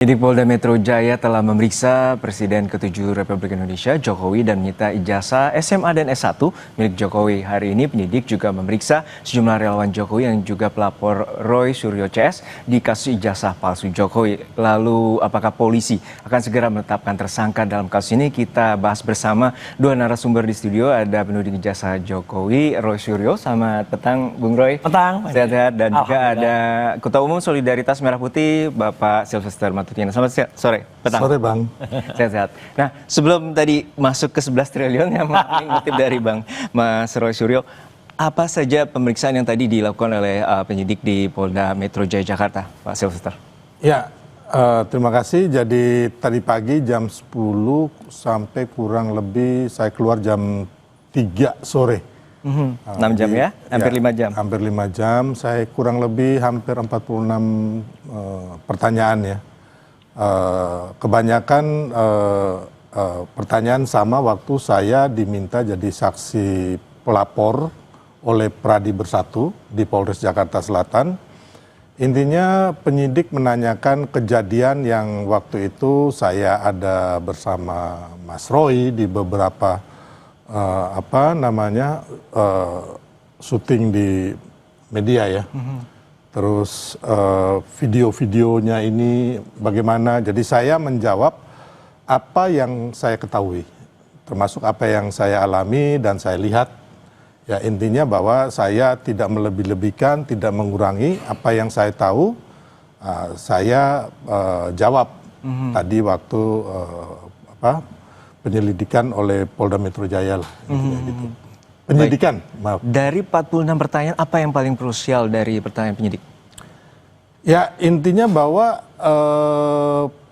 Penyidik Polda Metro Jaya telah memeriksa Presiden ke-7 Republik Indonesia Jokowi dan menyita ijazah SMA dan S1 milik Jokowi. Hari ini penyidik juga memeriksa sejumlah relawan Jokowi yang juga pelapor Roy Suryo CS di kasus ijazah palsu Jokowi. Lalu apakah polisi akan segera menetapkan tersangka dalam kasus ini? Kita bahas bersama dua narasumber di studio. Ada penyidik ijazah Jokowi, Roy Suryo. Selamat petang, Bung Roy. Petang. Sehat-sehat. Dan juga ada Ketua Umum Solidaritas Merah Putih, Bapak Sylvester Matutina. Selamat sore, petang. Sore, Bang. Sehat-sehat. Nah, sebelum tadi masuk ke 11 triliun yang mengutip dari Bang Mas Roy Suryo, apa saja pemeriksaan yang tadi dilakukan oleh penyidik di Polda Metro Jaya Jakarta, Pak Sylvester? Ya, terima kasih. Jadi tadi pagi jam 10 sampai kurang lebih saya keluar jam 3 sore. 6 jam ya? Hampir 5 jam? Hampir 5 jam. Saya kurang lebih hampir 46 pertanyaan ya. Kebanyakan pertanyaan sama waktu saya diminta jadi saksi pelapor oleh Pradi Bersatu di Polres Jakarta Selatan. Intinya penyidik menanyakan kejadian yang waktu itu saya ada bersama Mas Roy di beberapa syuting di media ya. Terus video-videonya ini bagaimana, jadi saya menjawab apa yang saya ketahui, termasuk apa yang saya alami dan saya lihat. Ya intinya bahwa saya tidak melebih-lebihkan, tidak mengurangi apa yang saya tahu, saya jawab tadi waktu penyelidikan oleh Polda Metro Jaya lah. Gitu. Penyidikan, maaf. Dari 46 pertanyaan, apa yang paling krusial dari pertanyaan penyidik? Ya intinya bahwa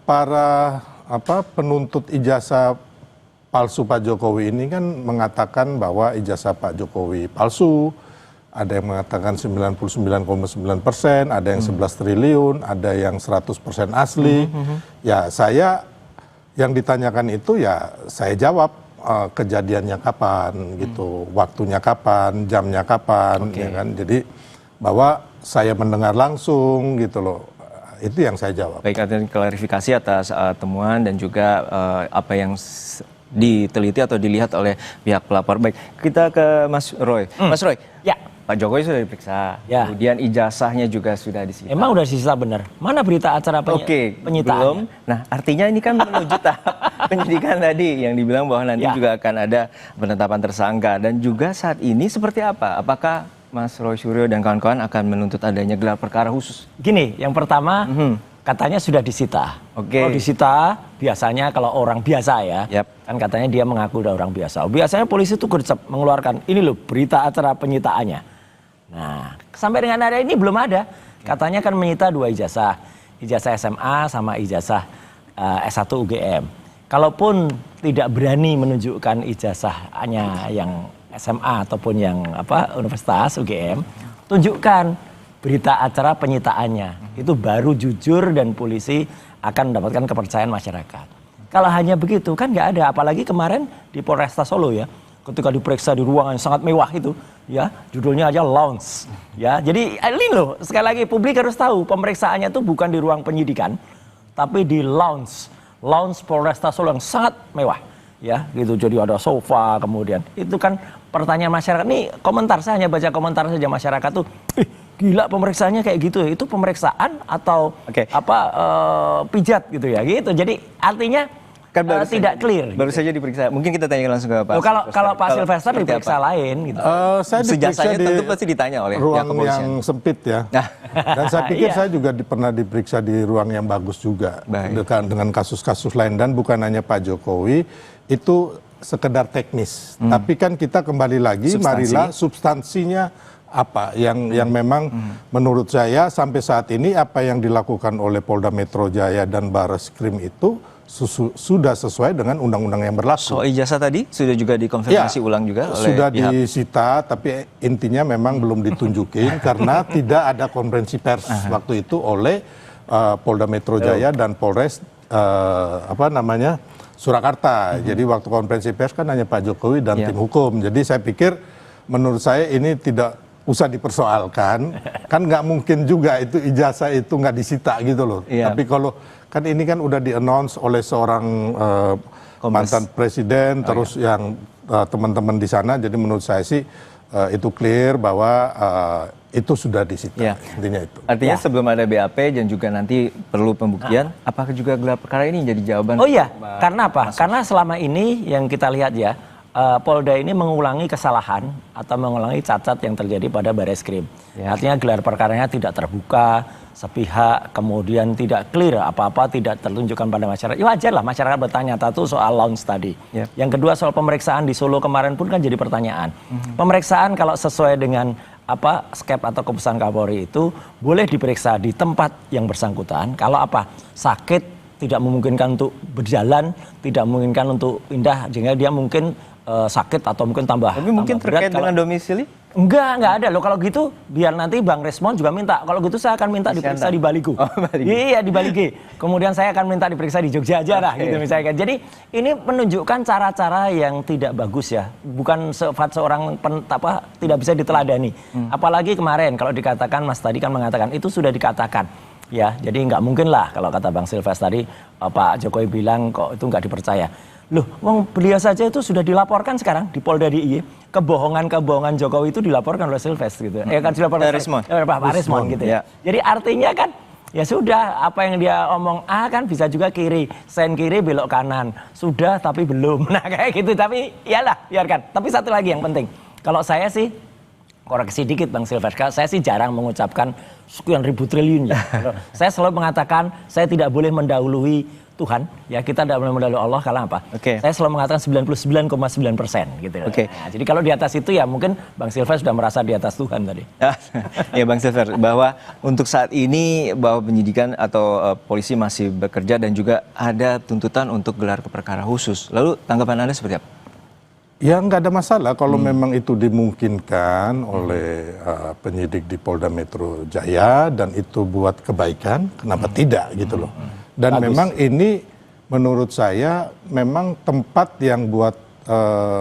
para penuntut ijazah palsu Pak Jokowi ini kan mengatakan bahwa ijazah Pak Jokowi palsu. Ada yang mengatakan 99,9%, ada yang 11 triliun, ada yang 100% asli. Ya saya yang ditanyakan itu ya saya jawab. Kejadiannya kapan gitu, waktunya kapan, jamnya kapan, ya kan. Jadi bahwa saya mendengar langsung gitu loh, itu yang saya jawab. Baik, artinya klarifikasi atas temuan dan juga apa yang diteliti atau dilihat oleh pihak pelapor. Baik, kita ke Mas Roy. Mas Roy, ya. Pak Jokowi sudah diperiksa, ya. Kemudian ijazahnya juga sudah disita. Emang udah disita benar? Mana berita acara penyitaannya? Belum. Nah, artinya ini kan menuju tahap penyidikan tadi yang dibilang bahwa nanti juga akan ada penetapan tersangka. Dan juga saat ini seperti apa? Apakah Mas Roy Suryo dan kawan-kawan akan menuntut adanya gelar perkara khusus? Gini, yang pertama katanya sudah disita. Kalau disita, biasanya kalau orang biasa ya, kan katanya dia mengaku udah orang biasa. Biasanya polisi itu gercep mengeluarkan, ini loh berita acara penyitaannya. Nah, sampai dengan hari ini belum ada. Katanya kan menyita 2 ijazah. Ijazah SMA sama ijazah S1 UGM. Kalaupun tidak berani menunjukkan ijazahnya yang SMA ataupun yang Universitas UGM, tunjukkan berita acara penyitaannya. Itu baru jujur dan polisi akan mendapatkan kepercayaan masyarakat. Kalau hanya begitu kan nggak ada. Apalagi kemarin di Polresta Solo ya, ketika diperiksa di ruangan yang sangat mewah itu, ya judulnya aja lounge, ya. Jadi ini loh, sekali lagi publik harus tahu pemeriksaannya itu bukan di ruang penyidikan, tapi di lounge Polresta Solo yang sangat mewah, ya. Gitu. Jadi ada sofa, kemudian itu kan pertanyaan masyarakat. Nih komentar, saya hanya baca komentar saja masyarakat tuh, gila pemeriksaannya kayak gitu ya. Itu pemeriksaan atau pijat gitu ya, gitu. Jadi artinya kan tidak clear. Baru saja diperiksa. Mungkin kita tanya langsung ke Pak. Kalau Pak Sylvester diperiksa lain gitu. Saya diperiksa di tentu pasti ditanya oleh ruang yang sempit ya. Dan saya pikir saya juga pernah diperiksa di ruang yang bagus juga. Dengan kasus-kasus lain dan bukan hanya Pak Jokowi, itu sekedar teknis. Tapi kan kita kembali lagi, marilah substansinya apa yang memang menurut saya sampai saat ini apa yang dilakukan oleh Polda Metro Jaya dan Barreskrim itu sudah sesuai dengan undang-undang yang berlaku. Soal ijazah tadi sudah juga dikonfirmasi ulang juga oleh sudah pihak. Disita, tapi intinya memang belum ditunjukin karena tidak ada konferensi pers waktu itu oleh Polda Metro Jaya dan Polres Surakarta. Jadi waktu konferensi pers kan hanya Pak Jokowi dan tim hukum. Jadi saya pikir menurut saya ini tidak usah dipersoalkan. Kan nggak mungkin juga itu ijazah itu nggak disita gitu loh. Iya. Tapi kalau kan ini kan udah di-announce oleh seorang mantan presiden, terus yang teman-teman di sana, jadi menurut saya sih itu clear bahwa itu sudah disita, intinya itu. Artinya sebelum ada BAP dan juga nanti perlu pembuktian, apakah juga gelar perkara ini jadi jawaban? Oh iya, karena apa? Karena selama ini yang kita lihat ya, Polda ini mengulangi kesalahan atau mengulangi cacat yang terjadi pada Bareskrim. Artinya gelar perkaranya tidak terbuka, sepihak, kemudian tidak clear, apa-apa tidak tertunjukkan pada masyarakat. Ya wajar lah masyarakat bertanya satu soal launch tadi. Yang kedua soal pemeriksaan di Solo kemarin pun kan jadi pertanyaan. Pemeriksaan kalau sesuai dengan skep atau keputusan Kapolri itu boleh diperiksa di tempat yang bersangkutan. Kalau sakit tidak memungkinkan untuk berjalan, tidak memungkinkan untuk pindah, sehingga dia mungkin sakit atau mungkin tambah. Tapi mungkin terkait dengan domisili? Enggak ada loh. Kalau gitu biar nanti Bang Resmond juga minta. Kalau gitu saya akan minta diperiksa di Baligo. Iya, di Balige. Kemudian saya akan minta diperiksa di Jogja aja lah gitu misalnya. Jadi ini menunjukkan cara-cara yang tidak bagus ya. Bukan sifat seorang tidak bisa diteladani. Apalagi kemarin kalau dikatakan Mas tadi kan mengatakan itu sudah dikatakan. Ya, jadi nggak mungkin lah kalau kata Bang Silves tadi Pak Jokowi bilang kok itu nggak dipercaya. Loh, beliau saja itu sudah dilaporkan sekarang di Polda DIY. Kebohongan Jokowi itu dilaporkan oleh Silves gitu. Kan dilaporkan Pak Resmond gitu ya. Jadi artinya kan ya sudah, apa yang dia omong A kan bisa juga kiri, sen kiri belok kanan. Sudah tapi belum. Nah kayak gitu, tapi iyalah biarkan. Tapi satu lagi yang penting. Kalau saya sih koreksi dikit Bang Silves, saya sih jarang mengucapkan sekian ribu triliun ya. Saya selalu mengatakan saya tidak boleh mendahului Tuhan, ya kita tidak boleh mendahului Allah. Kalau apa? Saya selalu mengatakan 99,9% gitu. Nah, jadi kalau di atas itu ya mungkin Bang Silves sudah merasa di atas Tuhan tadi. Ya Bang Silves, bahwa untuk saat ini bahwa penyidikan atau polisi masih bekerja dan juga ada tuntutan untuk gelar perkara khusus. Lalu tanggapan Anda seperti apa? Ya nggak ada masalah kalau memang itu dimungkinkan oleh penyidik di Polda Metro Jaya dan itu buat kebaikan, kenapa tidak gitu loh. Dan memang ini menurut saya memang tempat yang buat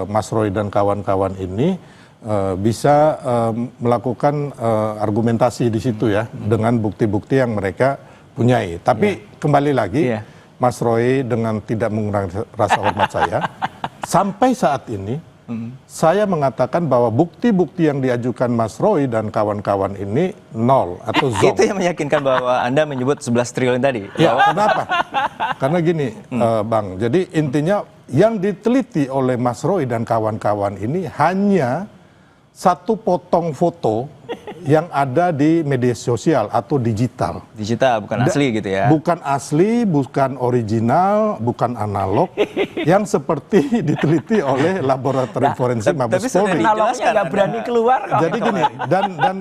Mas Roy dan kawan-kawan ini bisa melakukan argumentasi di situ ya dengan bukti-bukti yang mereka punyai. Tapi kembali lagi Mas Roy dengan tidak mengurangi rasa hormat saya, sampai saat ini saya mengatakan bahwa bukti-bukti yang diajukan Mas Roy dan kawan-kawan ini nol atau zong. Itu yang meyakinkan bahwa Anda menyebut 11 triliun tadi? Ya, kenapa? Karena gini, Bang, jadi intinya yang diteliti oleh Mas Roy dan kawan-kawan ini hanya satu potong foto yang ada di media sosial atau digital. Digital, bukan asli gitu ya? Bukan asli, bukan original, bukan analog, yang seperti diteliti oleh laboratorium forensik Mabes Polri. Analognya nggak berani keluar. Jadi gini, dan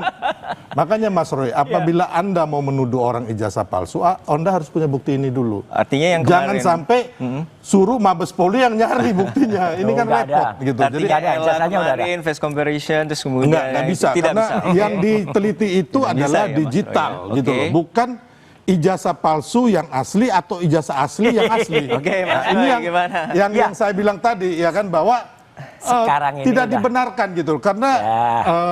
makanya Mas Roy, apabila Anda mau menuduh orang ijazah palsu, Anda harus punya bukti ini dulu. Artinya yang jangan sampai suruh Mabes Polri yang nyari buktinya. Ini kan repot gitu. Jadi ijazahnya udah ada. Face comparison terus kemudian nggak bisa, karena yang diteliti itu adalah digital gitu loh, bukan ijazah palsu yang asli atau ijazah asli yang asli. Ini yang saya bilang tadi ya kan, bahwa sekarang ini tidak dibenarkan gitu karena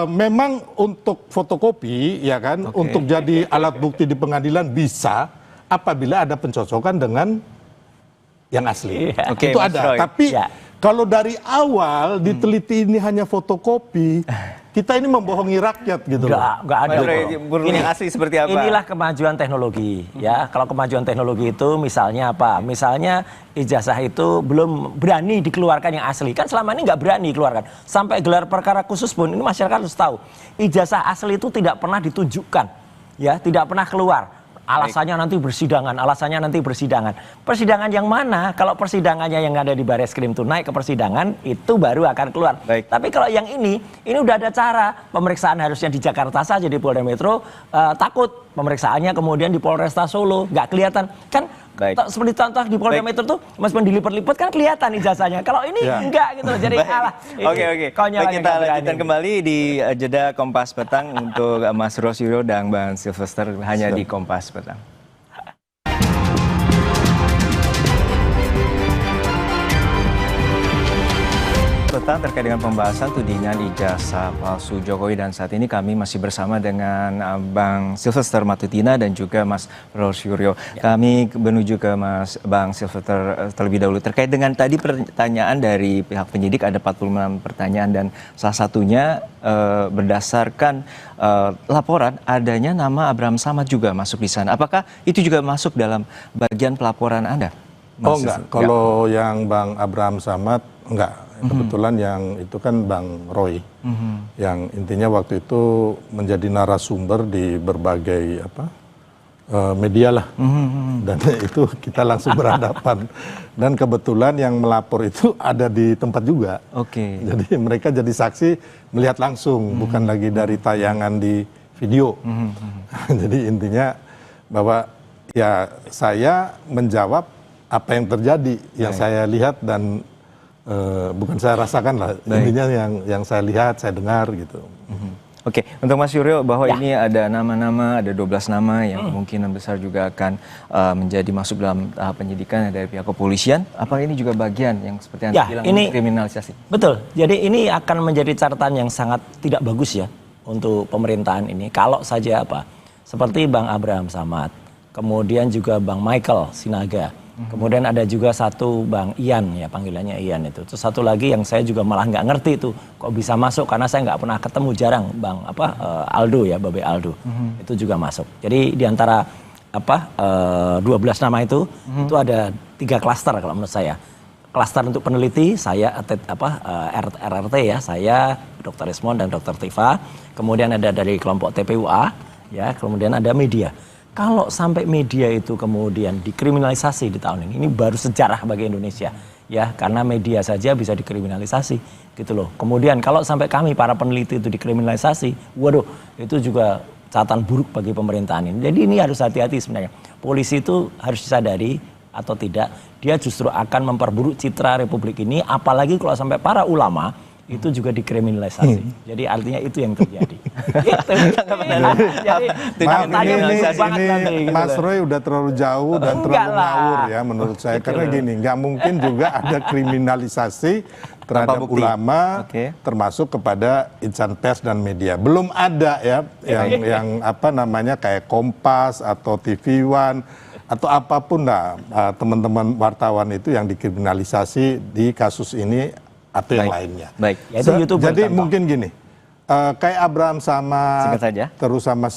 memang untuk fotokopi ya kan, untuk jadi alat bukti di pengadilan bisa apabila ada pencocokan dengan yang asli. Itu ada. Tapi kalau dari awal diteliti ini hanya fotokopi, kita ini membohongi rakyat gitu loh. Nggak ada. Ini asli seperti apa? Inilah kemajuan teknologi ya. Kalau kemajuan teknologi itu misalnya apa? Misalnya ijazah itu belum berani dikeluarkan yang asli. Kan selama ini nggak berani dikeluarkan. Sampai gelar perkara khusus pun ini masyarakat harus tahu. Ijazah asli itu tidak pernah ditunjukkan. Ya, tidak pernah keluar. Alasannya nanti bersidangan. Persidangan yang mana? Kalau persidangannya yang ada di Bareskrim itu naik ke persidangan, itu baru akan keluar. Tapi kalau yang ini udah ada cara. Pemeriksaan harusnya di Jakarta saja di Polda Metro, takut pemeriksaannya kemudian di Polresta Solo, nggak kelihatan. Kan seperti contoh di Polda Metro tuh, meskipun dilipet-lipet kan kelihatan ijazahnya. Kalau ini enggak gitu. Jadi Oke. Kita lanjutkan kembali di jeda Kompas Petang untuk Mas Rosyuro dan Bang Silvester hanya di Kompas Petang. Tetap datang terkait dengan pembahasan tudingan ijazah palsu Jokowi, dan saat ini kami masih bersama dengan Bang Silvester Matutina dan juga Mas Rolf Suryo. Kami menuju ke Bang Silvester terlebih dahulu terkait dengan tadi pertanyaan dari pihak penyidik, ada 46 pertanyaan dan salah satunya berdasarkan laporan adanya nama Abraham Samad juga masuk di sana. Apakah itu juga masuk dalam bagian pelaporan Anda? Oh enggak, kalau yang Bang Abraham Samad enggak. Kebetulan yang itu kan Bang Roy, yang intinya waktu itu menjadi narasumber di berbagai media lah, dan itu kita langsung berhadapan. Dan kebetulan yang melapor itu ada di tempat juga. Oke. Jadi mereka jadi saksi melihat langsung, bukan lagi dari tayangan di video. Jadi intinya bahwa ya saya menjawab apa yang terjadi, yang saya lihat dan bukan saya rasakan lah, intinya yang saya lihat, saya dengar gitu. Oke, untuk Mas Suryo, bahwa ini ada nama-nama, ada 12 nama yang kemungkinan besar juga akan menjadi masuk dalam tahap penyidikan dari pihak kepolisian. Apakah ini juga bagian yang seperti yang bilang kriminalisasi? Betul, jadi ini akan menjadi catatan yang sangat tidak bagus ya untuk pemerintahan ini. Kalau saja seperti Bang Abraham Samad, kemudian juga Bang Michael Sinaga, kemudian ada juga satu Bang Ian, ya panggilannya Ian itu. Terus satu lagi yang saya juga malah nggak ngerti itu kok bisa masuk, karena saya nggak pernah ketemu, jarang Bang Aldo ya, Babe Aldo. Itu juga masuk. Jadi di antara 12 nama itu ada 3 klaster kalau menurut saya. Klaster untuk peneliti, saya RRT ya, saya Dr. Ismon dan Dr. Tifa. Kemudian ada dari kelompok TPUA, ya, kemudian ada media. Kalau sampai media itu kemudian dikriminalisasi di tahun ini baru sejarah bagi Indonesia, ya, karena media saja bisa dikriminalisasi, gitu loh. Kemudian kalau sampai kami para peneliti itu dikriminalisasi, waduh, itu juga catatan buruk bagi pemerintahan ini. Jadi ini harus hati-hati sebenarnya. Polisi itu harus disadari atau tidak, dia justru akan memperburuk citra Republik ini, apalagi kalau sampai para ulama itu juga dikriminalisasi. Jadi artinya itu yang terjadi. Ini Mas Roy udah terlalu jauh dan terlalu ngawur ya menurut saya. Karena gini, nggak mungkin juga ada kriminalisasi terhadap ulama, termasuk kepada insan pers dan media. Belum ada ya yang kayak Kompas atau TV One atau apapun lah, teman-teman wartawan itu yang dikriminalisasi di kasus ini atau yang lainnya. Baik. Jadi mungkin gini, kayak Abraham sama terus sama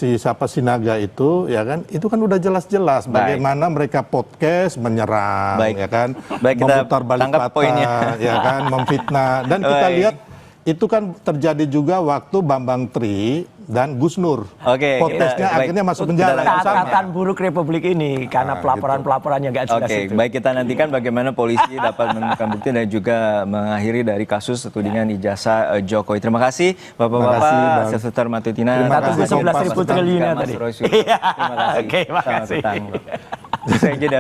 Sinaga itu, ya kan, itu kan udah jelas-jelas bagaimana mereka podcast menyerang, ya kan, memutar balik fakta, ya kan, memfitnah, dan kita lihat itu kan terjadi juga waktu Bambang Tri dan Gus Nur. Podcastnya akhirnya masuk penjara. Catatan buruk Republik ini karena pelaporan-pelaporan yang nggak jelas itu. Baik, kita nantikan bagaimana polisi dapat menemukan bukti dan juga mengakhiri dari kasus tudingan ijazah Jokowi. Terima kasih Bapak-bapak, Silvester Matutina. Terima kasih 11.000 triliunnya tadi. Terima kasih. Oke, makasih. Selamat petang.